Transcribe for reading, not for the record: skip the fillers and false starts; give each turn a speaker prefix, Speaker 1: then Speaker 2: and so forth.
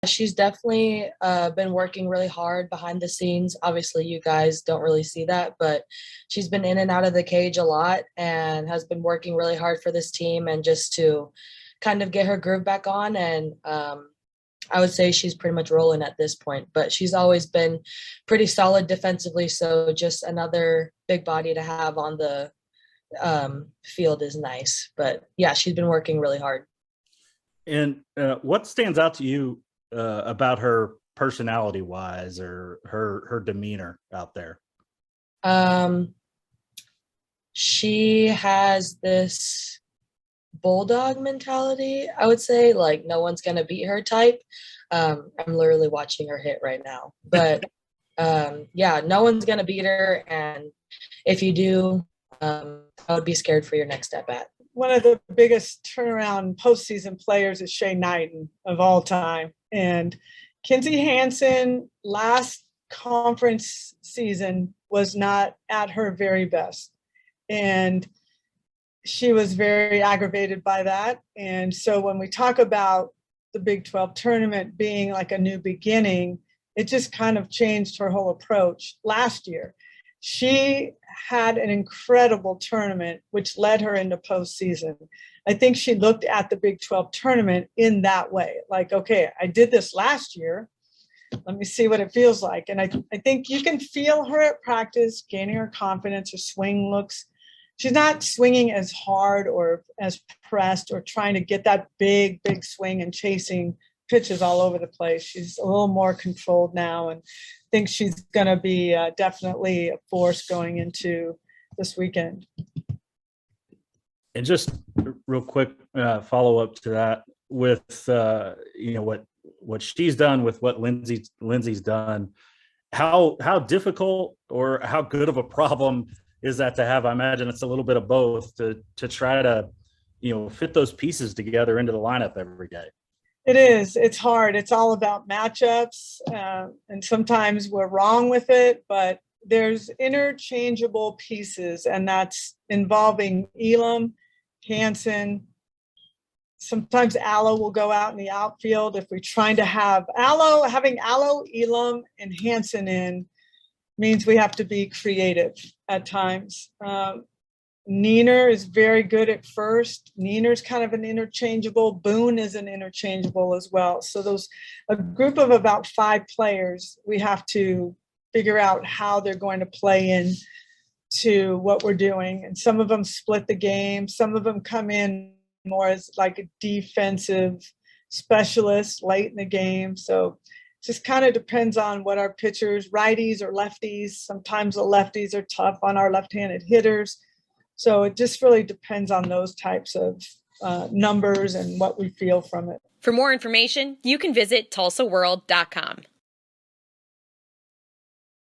Speaker 1: She's definitely been working really hard behind the scenes. Obviously, you guys don't really see that, but she's been in and out of the cage a lot and has been working really hard for this team and just to kind of get her groove back on. And I would say she's pretty much rolling at this point, but she's always been pretty solid defensively. So just another big body to have on the field is nice. But yeah, she's been working really hard.
Speaker 2: And what stands out to you about her personality wise or her demeanor out there?
Speaker 1: She has this bulldog mentality, I would say, like no one's gonna beat her type. I'm literally watching her hit right now, but yeah, no one's gonna beat her, and if you do, I would be scared for your next step at.
Speaker 3: One of the biggest turnaround postseason players is Shay Knighton of all time. And Kinzie Hansen last conference season was not at her very best. And she was very aggravated by that. And so when we talk about the Big 12 tournament being like a new beginning, it just kind of changed her whole approach last year. She had an incredible tournament, which led her into postseason. I think she looked at the Big 12 tournament in that way. Like, okay, I did this last year. Let me see what it feels like. And I think you can feel her at practice, gaining her confidence. Her swing looks, she's not swinging as hard or as pressed or trying to get that big swing and chasing pitches all over the place. She's a little more controlled now, and I think she's going to be definitely a force going into this weekend.
Speaker 2: And just real quick follow up to that with what she's done with what Lindsay's done. How difficult or how good of a problem is that to have? I imagine it's a little bit of both to try to fit those pieces together into the lineup every day.
Speaker 3: It is. It's hard. It's all about matchups, and sometimes we're wrong with it, but there's interchangeable pieces, and that's involving Elam, Hansen. Sometimes Alo will go out in the outfield. If we're trying to have having Alo, Elam, and Hansen in means we have to be creative at times. Neener is very good at first. Neener's kind of an interchangeable. Boone is an interchangeable as well. So a group of about 5 players, we have to figure out how they're going to play in to what we're doing. And some of them split the game. Some of them come in more as like a defensive specialist late in the game. So it just kind of depends on what our pitchers, righties or lefties. Sometimes the lefties are tough on our left-handed hitters. So it just really depends on those types of numbers and what we feel from it.
Speaker 4: For more information, you can visit TULSAworld.com.